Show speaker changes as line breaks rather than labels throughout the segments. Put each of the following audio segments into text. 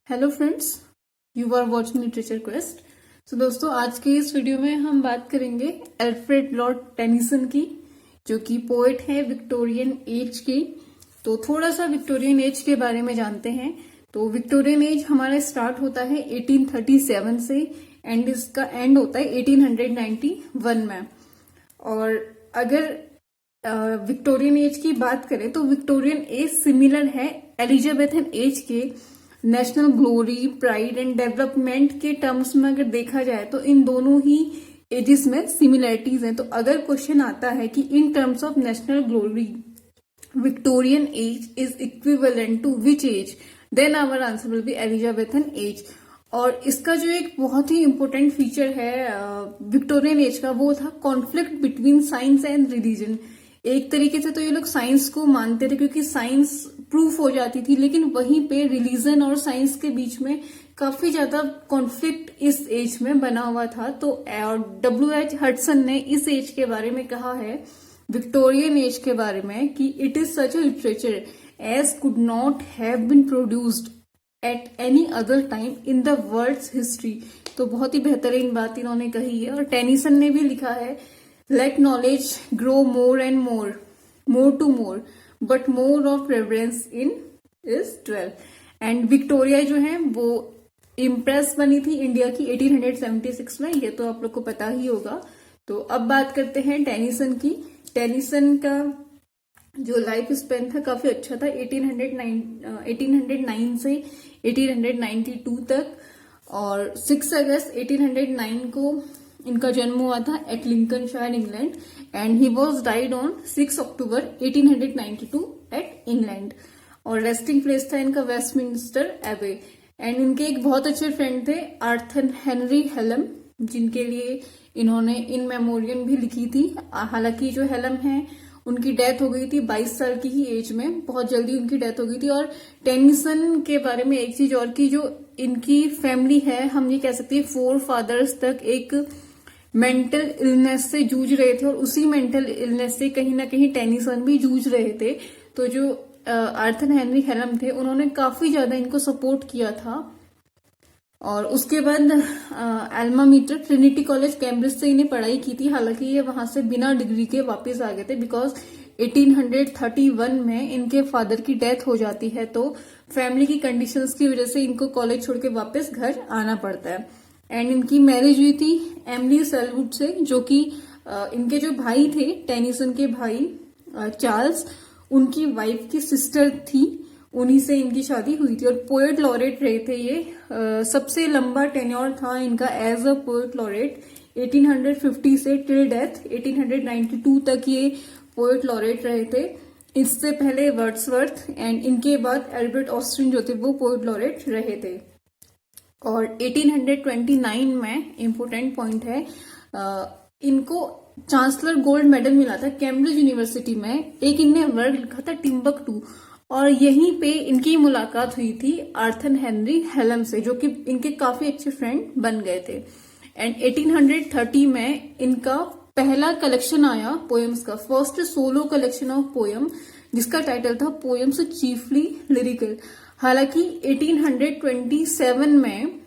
Hello friends, you are watching literature quest. तो दोस्तों, आज के इस वीडियो में हम बात करेंगे अल्फ्रेड लॉर्ड टेनिसन की, जो कि पोएट है विक्टोरियन एज की। तो थोड़ा सा विक्टोरियन एज के बारे में जानते हैं। तो विक्टोरियन एज हमारा स्टार्ट होता है 1837 से एंड इसका एंड होता है 1891 में। और अगर विक्टोरियन एज की बात करें तो विक्टोरियन एज सिमिलर है एलिजाबेथन एज के। National glory, pride and development के टर्म्स में अगर देखा जाए तो इन दोनों ही एजेस में सिमिलरिटीज हैं। तो अगर क्वेश्चन आता है कि in terms of national glory Victorian age is equivalent to which age, then our answer will be Elizabethan age. और इसका जो एक बहुत ही इंपॉर्टेंट फीचर है विक्टोरियन एज का, वो था conflict between science and religion. एक तरीके से तो ये लोग साइंस को मानते थे क्योंकि साइंस प्रूफ हो जाती थी, लेकिन वहीं पे रिलीजन और साइंस के बीच में काफी ज्यादा कॉन्फ्लिक्ट इस एज में बना हुआ था। तो W.H. हडसन ने इस एज के बारे में कहा है, विक्टोरियन एज के बारे में, कि it is such a literature age could not have been produced at any other time in the world's history. तो बहुत ही बेहतरीन बात इन्होंने कही है। और टेनिसन ने भी लिखा है, let knowledge grow more and more, more to more, but more of reverence in is 12। And Victoria जो है वो इम्प्रेस बनी थी इंडिया की 1876 में, ये तो आप लोग को पता ही होगा। तो अब बात करते हैं टेनिसन की। टेनिसन का जो लाइफ स्पेन था काफी अच्छा था, 1809 से 1892 तक। और 6 अगस्त 1809 को इनका जन्म हुआ था at Lincolnshire England and he was died on 6 October 1892 at England. और रेस्टिंग प्लेस था इनका वेस्टमिंस्टर एबे। एंड इनके एक बहुत अच्छे फ्रेंड थे आर्थर हेनरी हेलम, जिनके लिए इन्होंने इन मेमोरियम भी लिखी थी। हालांकि जो हेलम है उनकी डेथ हो गई थी 22 साल की ही एज में, बहुत जल्दी उनकी डेथ हो गई थी। और टेनिसन के बारे में एक चीज और की, जो इनकी फैमिली है, हम ये कह सकते हैं 4 फादर्स तक एक मेंटल इलनेस से जूझ रहे थे और उसी मेंटल इलनेस से कहीं ना कहीं टेनिसन भी जूझ रहे थे। तो जो आर्थर हेनरी हेलम थे उन्होंने काफी ज्यादा इनको सपोर्ट किया था। और उसके बाद alma mater Trinity College Cambridge से इन्हें पढ़ाई की थी। हालांकि ये वहां से बिना डिग्री के वापस आ गए थे बिकॉज 1831 में इनके फादर की डेथ हो जाती है। तो फैमिली की कंडीशंस की वजह से इनको कॉलेज छोड़ के वापस घर आना पड़ता है। एंड इनकी मैरिज हुई थी एमिली सेलवुड से, जो कि इनके जो भाई थे, टेनिसन के भाई चार्ल्स, उनकी वाइफ की सिस्टर थी, उन्हीं से इनकी शादी हुई थी। और पोएट लॉरेट रहे थे ये। सबसे लंबा टेन्योर था इनका एज अ पोएट लॉरेट, 1850 से टिल डेथ 1892 तक ये पोएट लॉरेट रहे थे। इससे पहले वर्ड्सवर्थ एंड इनके बाद एल्बर्ट ऑस्टिन जो थे वो पोएट लॉरेट रहे थे। और 1829 में इम्पोर्टेंट पॉइंट है, इनको चांसलर गोल्ड मेडल मिला था कैम्ब्रिज यूनिवर्सिटी में। एक इनने वर्ड लिखा था टिम्बकटू, और यहीं पे इनकी मुलाकात हुई थी आर्थर हेनरी हेलम से, जो कि इनके काफी अच्छे फ्रेंड बन गए थे। एंड 1830 में इनका पहला कलेक्शन आया पोएम्स का, first solo collection of poem, जिसका टाइटल था पोएम्स चीफली लिरिकल। हालांकि 1827 में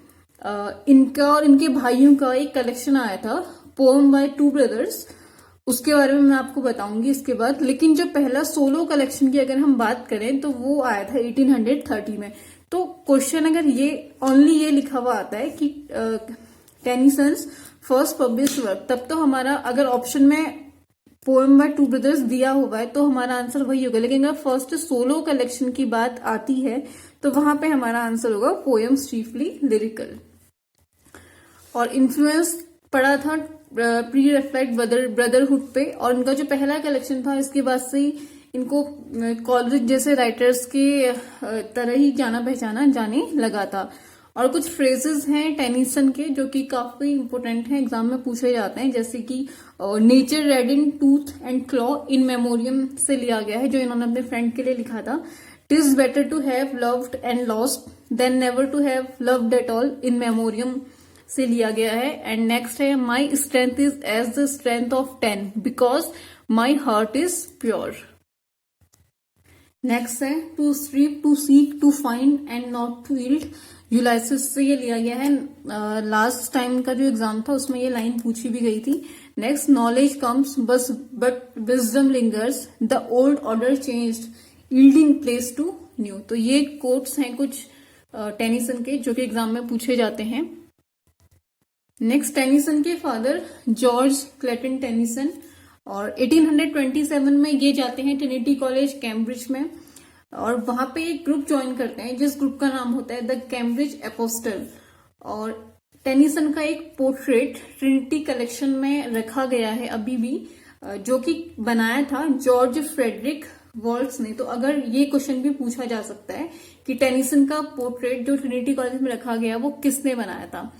इनका और इनके भाइयों का एक कलेक्शन आया था, पोएम बाय टू ब्रदर्स, उसके बारे में मैं आपको बताऊंगी इसके बाद। लेकिन जो पहला सोलो कलेक्शन की अगर हम बात करें तो वो आया था 1830 में। तो क्वेश्चन अगर ये ओनली ये लिखा हुआ आता है कि टेनिसन्स फर्स्ट पब्लिश वर्क, तब तो हमारा अगर ऑप्शन में पोएम बाय टू ब्रदर्स दिया हुआ है तो हमारा आंसर वही होगा। लेकिन अगर फर्स्ट सोलो कलेक्शन की बात आती है तो वहां पे हमारा आंसर होगा पोएम्स चीफली लिरिकल। और इन्फ्लुएंस पड़ा था प्री रिफ्लेक्ट ब्रदरहुड पे। और इनका जो पहला कलेक्शन था, इसके बाद से ही इनको कॉलेज जैसे राइटर्स के तरह ही जाना पहचाना जाने लगा था। और कुछ फ्रेजेस हैं टेनिसन के जो कि काफी इंपोर्टेंट हैं, एग्जाम में पूछे जाते हैं, जैसे कि nature red in tooth and claw in memoriam से लिया गया है, जो इन्होंने अपने फ्रेंड के लिए लिखा था। टिज better to have loved and lost then never to have loved at all in memoriam से लिया गया है। एंड नेक्स्ट है, my strength is as the strength of 10 because my heart is pure. Next है to strip, to seek, to find and not to yield, यूलाइसिस से ये लिया गया है। लास्ट टाइम का जो एग्जाम था उसमें ये लाइन पूछी भी गई थी। नेक्स्ट, नॉलेज कम्स बस but wisdom lingers, the old order changed, yielding place to new. तो ये कोट्स हैं कुछ टेनिसन के जो कि एग्जाम में पूछे जाते हैं। नेक्स्ट, टेनिसन के फादर जॉर्ज क्लेटन टेनिसन, और 1827 में ये जाते हैं ट्रिनिटी कॉलेज कैम्ब्रिज में, और वहां पे एक ग्रुप ज्वाइन करते हैं जिस ग्रुप का नाम होता है द कैम्ब्रिज एपोस्टल। और टेनिसन का एक पोर्ट्रेट ट्रिनिटी कलेक्शन में रखा गया है अभी भी, जो कि बनाया था जॉर्ज फ्रेडरिक वॉल्ट्स ने। तो अगर ये क्वेश्चन भी पूछा जा सकता है कि टेनिसन का पोर्ट्रेट जो ट्रिनिटी कॉलेज में रखा गया वो किसने बनाया था।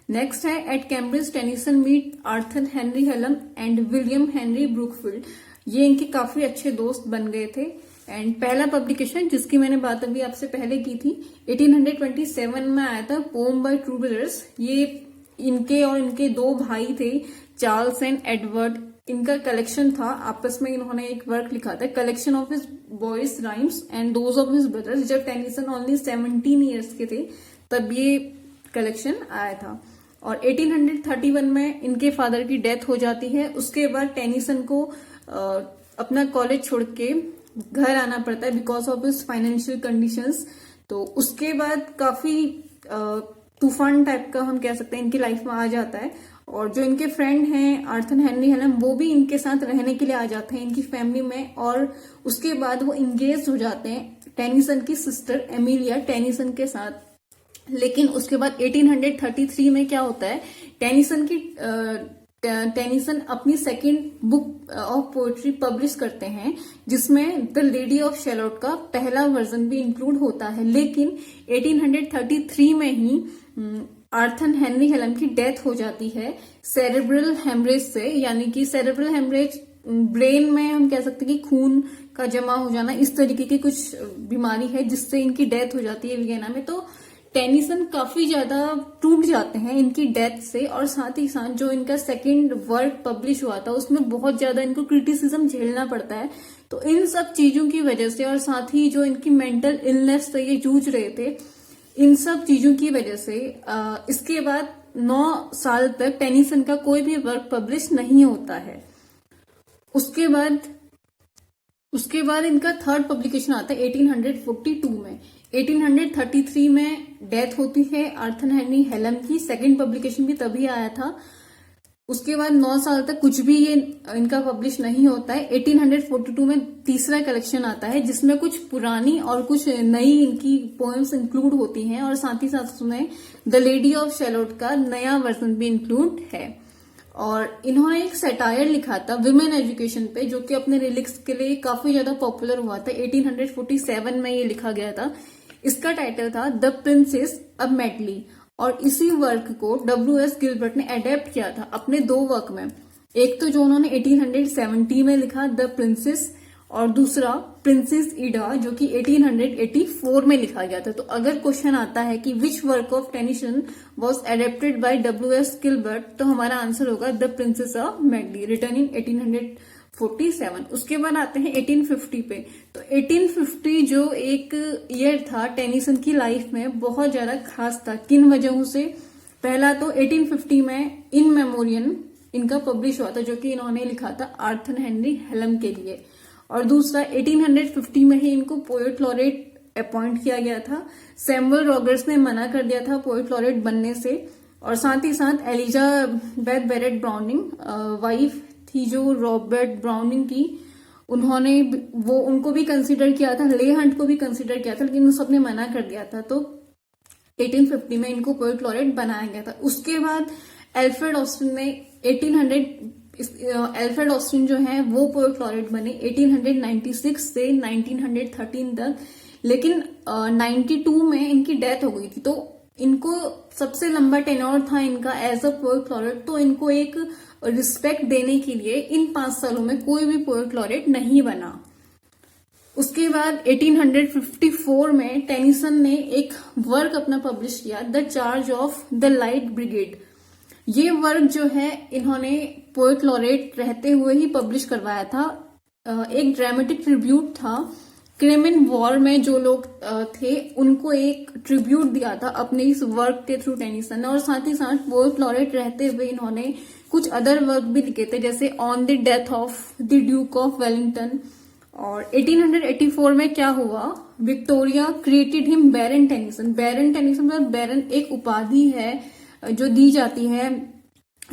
नेक्स्ट है at Cambridge Tennyson meet Arthur Henry Hallam and William Henry Brookfield. ये इनके काफी अच्छे दोस्त बन गए थे। एंड पहला पब्लिकेशन जिसकी मैंने बात अभी आपसे पहले की थी 1827 में आया था, पोम बाय ट्रूबलर्स। ये इनके और इनके दो भाई थे चार्ल्स एंड एडवर्ड, इनका कलेक्शन था। आपस में इन्होंने एक वर्क लिखा था, collection of his boys rhymes and those of his brothers. जब टेनिसन ओनली 17 ईयर्स के थे तब ये कलेक्शन आया था। और 1831 में इनके फादर की डेथ हो जाती है। उसके बाद टेनिसन को अपना कॉलेज छोड़ के घर आना पड़ता है because of his financial conditions. तो उसके बाद काफी तूफान टाइप का हम कह सकते हैं इनकी लाइफ में आ जाता है। और जो इनके फ्रेंड हैं आर्थर हेनरी हेलम, वो भी इनके साथ रहने के लिए आ जाते हैं इनकी फैमिली में। और उसके बाद वो इंगेज हो जाते हैं टेनिसन की सिस्टर एमिलिया टेनिसन के साथ। लेकिन उसके बाद 1833 में क्या होता है, टेनिसन अपनी second book of poetry publish करते हैं जिसमें द लेडी ऑफ शैलोट का पहला वर्जन भी इंक्लूड होता है। लेकिन 1833 में ही आर्थर हेनरी हेलम की डेथ हो जाती है सेरेब्रल हेमरेज से। यानी कि सेरेब्रल हेमरेज ब्रेन में हम कह सकते हैं कि खून का जमा हो जाना, इस तरीके की कुछ बीमारी है जिससे इनकी डेथ हो जाती है वियना में। तो टेनिसन काफी ज्यादा टूट जाते हैं इनकी डेथ से। और साथ ही साथ जो इनका सेकंड वर्क पब्लिश हुआ था उसमें बहुत ज्यादा इनको क्रिटिसिज्म झेलना पड़ता है। तो इन सब चीजों की वजह से और साथ ही जो इनकी मेंटल इलनेस से ये जूझ रहे थे, इन सब चीजों की वजह से इसके बाद 9 साल तक टेनिसन का कोई भी वर्क पब्लिश नहीं होता है। उसके बाद इनका थर्ड पब्लिकेशन आता है 1842 में। 1833 में डेथ होती है आर्थर हेनरी हेलम की, सेकंड पब्लिकेशन भी तभी आया था। उसके बाद 9 साल तक कुछ भी ये इनका पब्लिश नहीं होता है। 1842 में तीसरा कलेक्शन आता है जिसमें कुछ पुरानी और कुछ नई इनकी पोएम्स इंक्लूड होती हैं, और साथ ही साथ उसमें द लेडी ऑफ शैलोट का नया वर्जन भी इंक्लूड है। और इन्होंने एक सैटायर लिखा था विमेन एजुकेशन पे, जो कि अपने रिलिक्स के लिए काफी ज्यादा पॉपुलर हुआ था। 1847 में ये लिखा गया था। इसका टाइटल था द प्रिंसेस अ मेडली, और इसी वर्क को W.S. गिलबर्ट ने अडेप्ट किया था अपने 2 वर्क में। एक तो जो उन्होंने 1870 में लिखा द प्रिंसेस, और दूसरा प्रिंसेस ईडा जो कि 1884 में लिखा गया था। तो अगर क्वेश्चन आता है कि which work of Tennyson was adapted by W.S. Gilbert, तो हमारा आंसर होगा the princess of medley, written in 1847। उसके बाद आते हैं 1850 पे। तो 1850 जो एक ईयर था टेनिसन की लाइफ में बहुत ज्यादा खास था। किन वजहों से? पहला तो 1850 में इन मेमोरियम इनका पब्लिश हुआ था जो कि इन्होंने लिखा था आर्थर हेनरी हेलम के लिए। और दूसरा 1850 में ही इनको पोएट लॉरेट अपॉइंट किया गया था। सैमुअल रॉजर्स ने मना कर दिया था पोएट लॉरेट बनने से। और साथ ही साथ एलिजाबेथ बेरेट ब्राउनिंग वाइफ थी जो रॉबर्ट ब्राउनिंग की, उनको भी कंसीडर किया था, ले हंट को भी कंसीडर किया था, लेकिन उन सबने मना कर दिया था। तो 1850 में इनको पोएट लॉरेट बनाया गया था। उसके बाद एल्फ्रेड ऑस्टिन जो है वो पोएट लॉरेट बने 1896 से 1913 तक। लेकिन 92 में इनकी डेथ हो गई थी। तो इनको सबसे लंबा टेन्योर था इनका एज अ पोएट लॉरेट। तो इनको एक रिस्पेक्ट देने के लिए इन 5 सालों में कोई भी पोएट लॉरेट नहीं बना। उसके बाद 1854 में टेनिसन ने एक वर्क अपना पब्लिश किया the charge of the light brigade. ये वर्क जो है इन्होंने पोएट लॉरेट रहते हुए ही पब्लिश करवाया था। एक ड्रामेटिक ट्रिब्यूट था क्रिमिन वॉर में जो लोग थे उनको एक ट्रिब्यूट दिया था अपने इस वर्क के थ्रू टेनिसन ने, और साथ ही साथ पोएट लॉरेट रहते हुए इन्होंने कुछ अदर वर्क भी लिखे थे, जैसे on the death of the Duke of Wellington. और 1884 में क्या हुआ, विक्टोरिया क्रिएटेड हिम बैरन टेनिसन। बैरन टेनिसन मतलब बैरन एक उपाधि है जो दी जाती है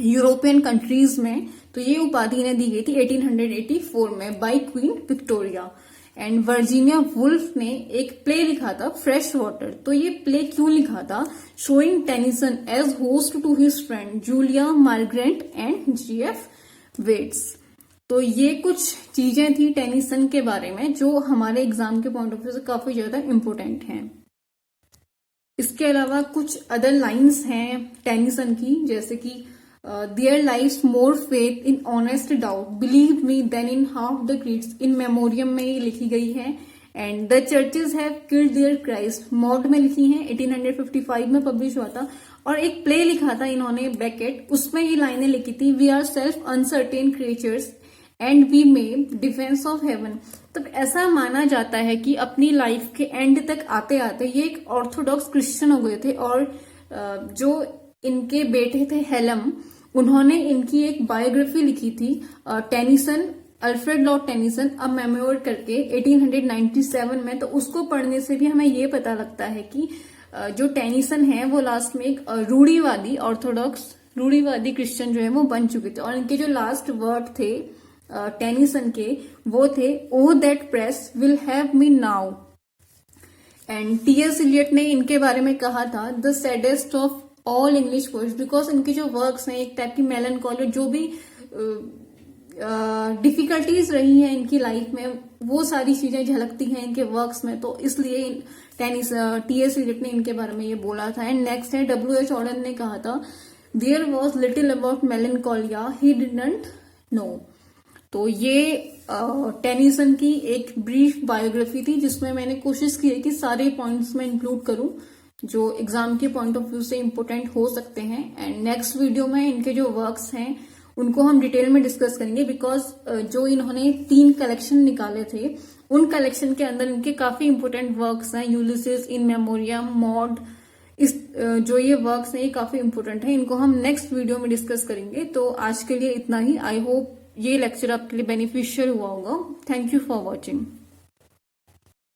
यूरोपियन कंट्रीज में, तो ये उपाधि इन्हें दी गई थी 1884 में by Queen Victoria. And Virginia Woolf ने एक प्ले लिखा था फ्रेश वाटर। तो ये प्ले क्यों लिखा था, showing Tennyson as host to his friend Julia Margaret and GF Watts. तो ये कुछ चीजें थी टेनिसन के बारे में जो हमारे एग्जाम के पॉइंट ऑफ व्यू से काफी ज्यादा इंपॉर्टेंट हैं। इसके अलावा कुछ अदर लाइंस हैं टेनिसन की, जैसे कि there lives more faith in honest doubt, believe me than in half the creeds, in memoriam में ये लिखी गई है। And the churches have killed their Christ, Maud में लिखी है, 1855 में पब्लिश हुआ था। और एक प्ले लिखा था इन्होंने बेकेट, उसमें ये लाइनें लिखी थी, we are self uncertain creatures and we make defence of heaven. तो ऐसा माना जाता है कि अपनी लाइफ के एंड तक आते आते ये एक ऑर्थोडॉक्स क्रिश्चियन हो गए थे, और जो इनके बेटे थे हेलम, उन्होंने इनकी एक बायोग्राफी लिखी थी टेनिसन, अल्फ्रेड लॉर्ड टेनिसन अ मेमोयर करके 1897 में। तो उसको पढ़ने से भी हमें ये पता लगता है कि जो टेनिसन है वो लास्ट में एक रूढ़िवादी ऑर्थोडॉक्स रूढ़िवादी क्रिश्चियन जो है वो बन चुके थे। और इनके जो लास्ट वर्ड थे टेनिसन के वो थे, O that press will have me now. And T S. Eliot ने इनके बारे में कहा था, the saddest of all English poets, because इनके जो वर्क्स हैं एक टाइप की मेलनकॉली, जो भी डिफिकल्टीज रही हैं इनकी लाइफ में वो सारी चीजें झलकती हैं इनके वर्क्स में, तो इसलिए टी.एस. इलियट ने इनके बारे में ये बोला था। एंड नेक्स्ट है W.H. ऑर्डन ने कहा था, there was little about melancholia he didn't know. तो ये टेनिसन की एक ब्रीफ बायोग्राफी थी जिसमें मैंने कोशिश की है कि सारे पॉइंट्स में इंक्लूड करूं जो एग्जाम के पॉइंट ऑफ व्यू से इम्पोर्टेंट हो सकते हैं। एंड नेक्स्ट वीडियो में इनके जो वर्क्स हैं उनको हम डिटेल में डिस्कस करेंगे, बिकॉज जो इन्होंने 3 कलेक्शन निकाले थे उन कलेक्शन के अंदर इनके काफी इंपोर्टेंट वर्क्स हैं, यूलिसिस, इन मेमोरियम, मॉड, इस जो ये वर्क्स हैं ये काफी इंपोर्टेंट है, इनको हम नेक्स्ट वीडियो में डिस्कस करेंगे। तो आज के लिए इतना ही। आई होप ये लेक्चर आपके लिए बेनिफिशियल हुआ होगा। Thank you for watching.